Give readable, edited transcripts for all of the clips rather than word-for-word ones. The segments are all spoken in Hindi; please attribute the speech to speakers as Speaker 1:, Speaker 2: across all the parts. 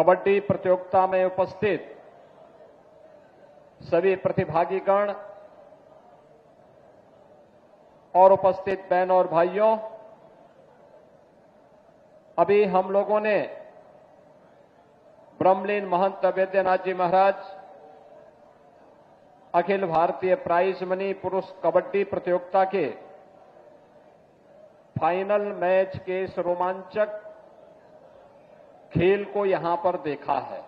Speaker 1: कबड्डी प्रतियोगिता में उपस्थित सभी प्रतिभागीगण और उपस्थित बहनों और भाइयों, अभी हम लोगों ने ब्रह्मलीन महंत वैद्यनाथ जी महाराज अखिल भारतीय प्राइज मनी पुरुष कबड्डी प्रतियोगिता के फाइनल मैच के इस रोमांचक खेल को यहां पर देखा है।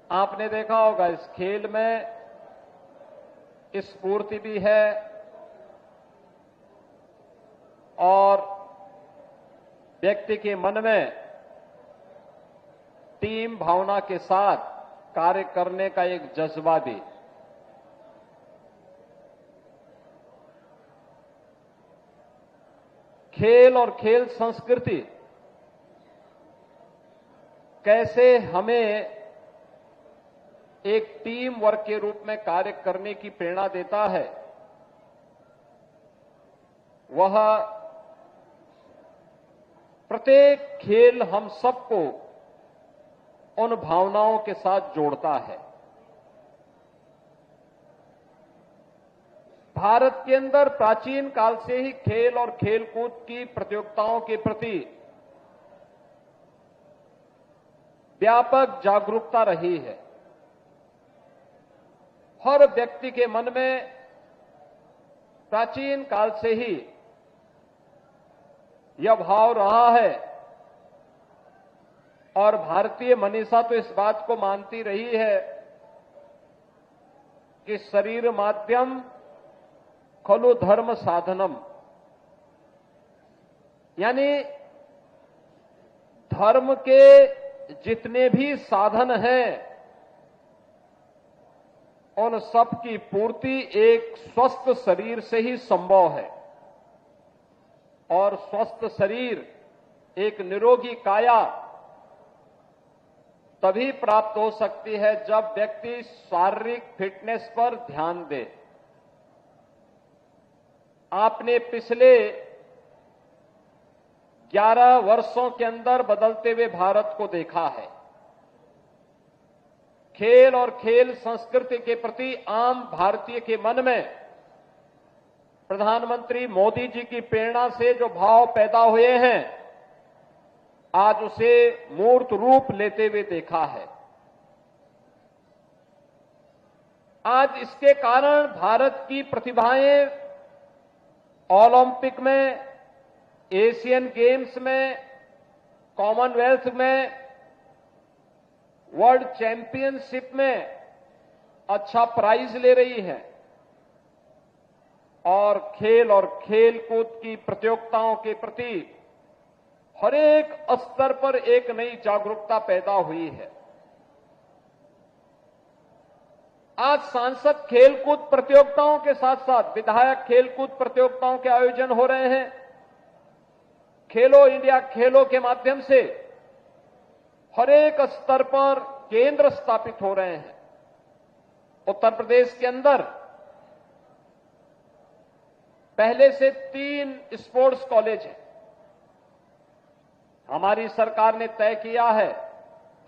Speaker 1: आपने देखा होगा इस खेल में स्फूर्ति भी है और व्यक्ति के मन में टीम भावना के साथ कार्य करने का एक जज्बा भी। खेल और खेल संस्कृति कैसे हमें एक टीम वर्क के रूप में कार्य करने की प्रेरणा देता है, वह प्रत्येक खेल हम सबको उन भावनाओं के साथ जोड़ता है। भारत के अंदर प्राचीन काल से ही खेल और खेलकूद की प्रतियोगिताओं के प्रति व्यापक जागरूकता रही है। हर व्यक्ति के मन में प्राचीन काल से ही यह भाव रहा है और भारतीय मनीषा तो इस बात को मानती रही है कि शरीर माध्यम खलु धर्म साधनम, यानी धर्म के जितने भी साधन हैं उन सब की पूर्ति एक स्वस्थ शरीर से ही संभव है और स्वस्थ शरीर, एक निरोगी काया तभी प्राप्त हो सकती है जब व्यक्ति शारीरिक फिटनेस पर ध्यान दे। आपने पिछले 11 वर्षों के अंदर बदलते हुए भारत को देखा है। खेल और खेल संस्कृति के प्रति आम भारतीय के मन में प्रधानमंत्री मोदी जी की प्रेरणा से जो भाव पैदा हुए हैं, आज उसे मूर्त रूप लेते हुए देखा है। आज इसके कारण भारत की प्रतिभाएं ओलंपिक में, एशियन गेम्स में, कॉमनवेल्थ में, वर्ल्ड चैंपियनशिप में अच्छा प्राइज ले रही है और खेल कूद की प्रतियोगिताओं के प्रति हर एक स्तर पर एक नई जागरूकता पैदा हुई है। आज सांसद खेलकूद प्रतियोगिताओं के साथ साथ विधायक खेलकूद प्रतियोगिताओं के आयोजन हो रहे हैं। खेलो इंडिया खेलों के माध्यम से हर एक स्तर पर केंद्र स्थापित हो रहे हैं। उत्तर प्रदेश के अंदर पहले से 3 स्पोर्ट्स कॉलेज हैं। हमारी सरकार ने तय किया है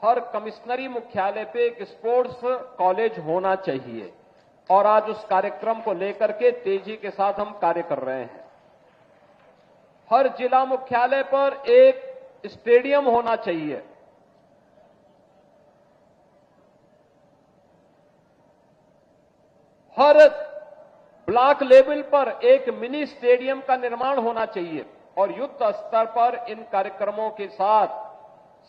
Speaker 1: हर कमिश्नरी मुख्यालय पे एक स्पोर्ट्स कॉलेज होना चाहिए और आज उस कार्यक्रम को लेकर के तेजी के साथ हम कार्य कर रहे हैं। हर जिला मुख्यालय पर एक स्टेडियम होना चाहिए। हर ब्लॉक लेवल पर एक मिनी स्टेडियम का निर्माण होना चाहिए और युद्ध स्तर पर इन कार्यक्रमों के साथ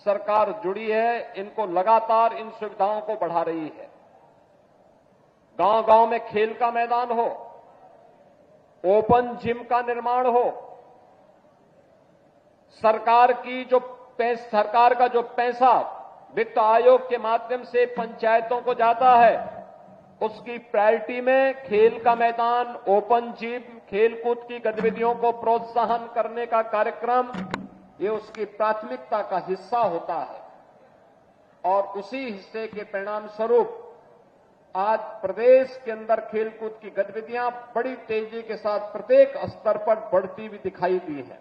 Speaker 1: सरकार जुड़ी है। इनको लगातार इन सुविधाओं को बढ़ा रही है। गांव-गांव में खेल का मैदान हो, ओपन जिम का निर्माण हो, सरकार का जो पैसा वित्त आयोग के माध्यम से पंचायतों को जाता है, उसकी प्रायोरिटी में खेल का मैदान, ओपन जिम, खेलकूद की गतिविधियों को प्रोत्साहन करने का कार्यक्रम, ये उसकी प्राथमिकता का हिस्सा होता है और उसी हिस्से के परिणाम स्वरूप आज प्रदेश के अंदर खेलकूद की गतिविधियां बड़ी तेजी के साथ प्रत्येक स्तर पर बढ़ती हुई दिखाई दी है।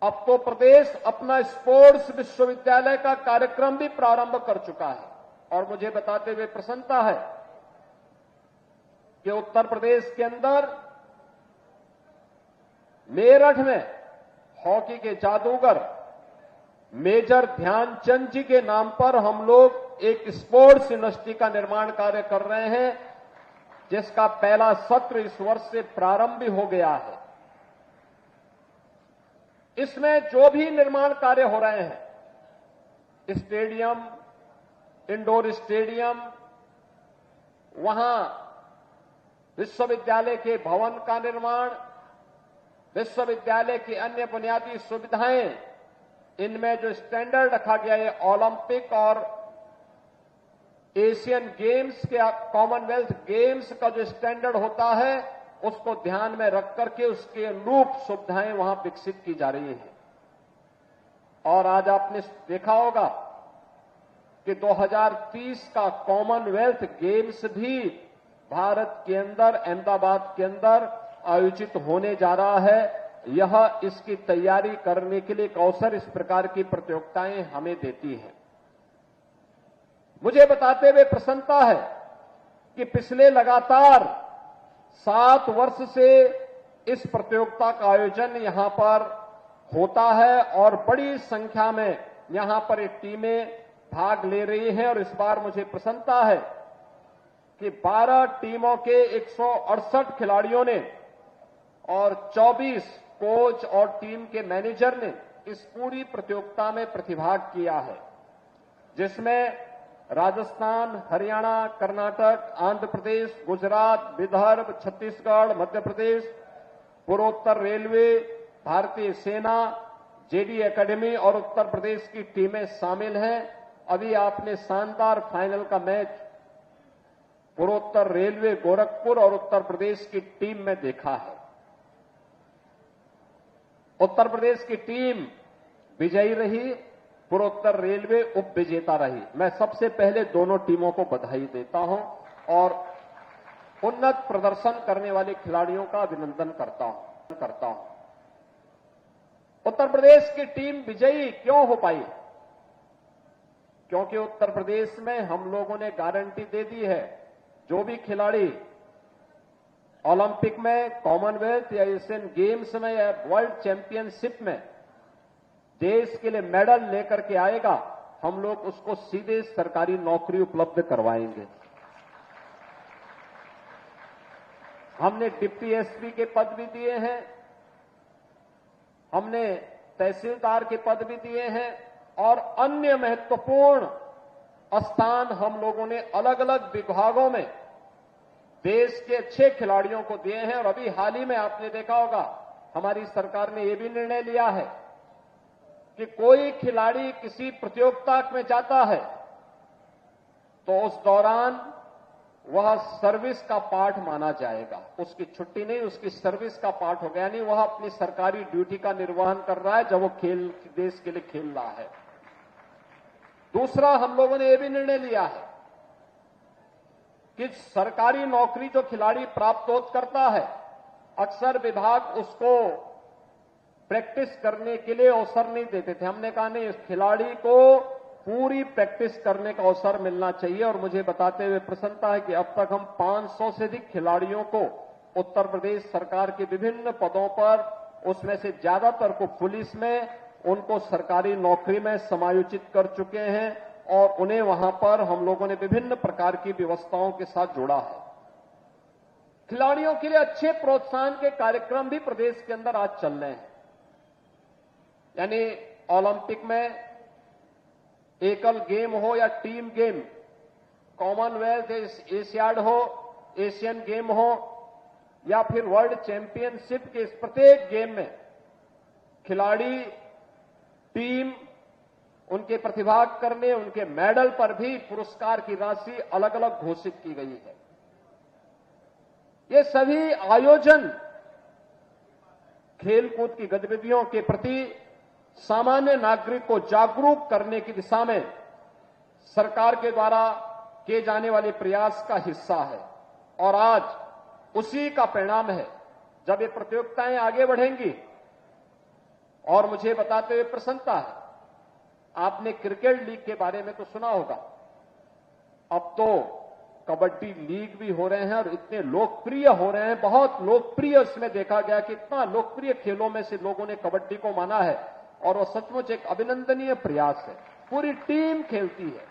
Speaker 1: अब तो प्रदेश अपना स्पोर्ट्स विश्वविद्यालय का कार्यक्रम भी प्रारंभ कर चुका है और मुझे बताते हुए प्रसन्नता है कि उत्तर प्रदेश के अंदर मेरठ में हॉकी के जादूगर मेजर ध्यानचंद जी के नाम पर हम लोग एक स्पोर्ट्स यूनिवर्सिटी का निर्माण कार्य कर रहे हैं, जिसका पहला सत्र इस वर्ष से प्रारंभ भी हो गया है। इसमें जो भी निर्माण कार्य हो रहे हैं, स्टेडियम, इंडोर स्टेडियम, वहां विश्वविद्यालय के भवन का निर्माण, विश्वविद्यालय की अन्य बुनियादी सुविधाएं, इनमें जो स्टैंडर्ड रखा गया है ओलंपिक और एशियन गेम्स के, कॉमनवेल्थ गेम्स का जो स्टैंडर्ड होता है, उसको ध्यान में रख करके उसके अनुरूप सुविधाएं वहां विकसित की जा रही हैं। और आज आपने देखा होगा कि 2030 का कॉमनवेल्थ गेम्स भी भारत के अंदर, अहमदाबाद के अंदर आयोजित होने जा रहा है। यह इसकी तैयारी करने के लिए एक अवसर इस प्रकार की प्रतियोगिताएं हमें देती हैं। मुझे बताते हुए प्रसन्नता है कि पिछले लगातार 7 वर्ष से इस प्रतियोगिता का आयोजन यहां पर होता है और बड़ी संख्या में यहां पर एक टीमें भाग ले रही हैं। और इस बार मुझे प्रसन्नता है कि 12 टीमों के 168 खिलाड़ियों ने और 24 कोच और टीम के मैनेजर ने इस पूरी प्रतियोगिता में प्रतिभाग किया है, जिसमें राजस्थान, हरियाणा, कर्नाटक, आंध्र प्रदेश, गुजरात, विदर्भ, छत्तीसगढ़, मध्य प्रदेश, पूर्वोत्तर रेलवे, भारतीय सेना, जेडी एकेडमी और उत्तर प्रदेश की टीमें शामिल हैं। अभी आपने शानदार फाइनल का मैच पूर्वोत्तर रेलवे गोरखपुर और उत्तर प्रदेश की टीम में देखा है। उत्तर प्रदेश की टीम विजयी रही, पूर्वोत्तर रेलवे उप विजेता रही। मैं सबसे पहले दोनों टीमों को बधाई देता हूं और उन्नत प्रदर्शन करने वाले खिलाड़ियों का अभिनंदन करता हूं। उत्तर प्रदेश की टीम विजयी क्यों हो पाई? क्योंकि उत्तर प्रदेश में हम लोगों ने गारंटी दे दी है, जो भी खिलाड़ी ओलंपिक में, कॉमनवेल्थ या एशियन गेम्स में या वर्ल्ड चैंपियनशिप में देश के लिए मेडल लेकर के आएगा, हम लोग उसको सीधे सरकारी नौकरी उपलब्ध करवाएंगे। हमने डिप्टी एसपी के पद भी दिए हैं, हमने तहसीलदार के पद भी दिए हैं और अन्य महत्वपूर्ण स्थान हम लोगों ने अलग अलग विभागों में देश के अच्छे खिलाड़ियों को दिए हैं। और अभी हाल ही में आपने देखा होगा, हमारी सरकार ने यह भी निर्णय लिया है कि कोई खिलाड़ी किसी प्रतियोगिता में जाता है तो उस दौरान वह सर्विस का पार्ट माना जाएगा। उसकी छुट्टी नहीं, उसकी सर्विस का पार्ट हो गया। नहीं, वह अपनी सरकारी ड्यूटी का निर्वहन कर रहा है जब वो देश के लिए खेल रहा है। दूसरा, हम लोगों ने यह भी निर्णय लिया है कि सरकारी नौकरी जो खिलाड़ी प्राप्त करता है, अक्सर विभाग उसको प्रैक्टिस करने के लिए अवसर नहीं देते थे। हमने कहा नहीं, इस खिलाड़ी को पूरी प्रैक्टिस करने का अवसर मिलना चाहिए। और मुझे बताते हुए प्रसन्नता है कि अब तक हम 500 से अधिक खिलाड़ियों को उत्तर प्रदेश सरकार के विभिन्न पदों पर, उसमें से ज्यादातर को पुलिस में, उनको सरकारी नौकरी में समायोजित कर चुके हैं और उन्हें वहां पर हम लोगों ने विभिन्न प्रकार की व्यवस्थाओं के साथ जोड़ा है। खिलाड़ियों के लिए अच्छे प्रोत्साहन के कार्यक्रम भी प्रदेश के अंदर आज चल रहे हैं। यानी ओलंपिक में एकल गेम हो या टीम गेम, कॉमनवेल्थ एशियाड हो, एशियन गेम हो या फिर वर्ल्ड चैंपियनशिप के इस प्रत्येक गेम में खिलाड़ी, टीम, उनके प्रतिभाग करने, उनके मेडल पर भी पुरस्कार की राशि अलग अलग घोषित की गई है। ये सभी आयोजन खेलकूद की गतिविधियों के प्रति सामान्य नागरिक को जागरूक करने की दिशा में सरकार के द्वारा किए जाने वाले प्रयास का हिस्सा है। और आज उसी का परिणाम है, जब ये प्रतियोगिताएं आगे बढ़ेंगी और मुझे बताते हुए प्रसन्नता है, आपने क्रिकेट लीग के बारे में तो सुना होगा, अब तो कबड्डी लीग भी हो रहे हैं और इतने लोकप्रिय हो रहे हैं, बहुत लोकप्रिय इसमें देखा गया कि इतना लोकप्रिय खेलों में से लोगों ने कबड्डी को माना है और वो सचमुच एक अभिनंदनीय प्रयास है। पूरी टीम खेलती है,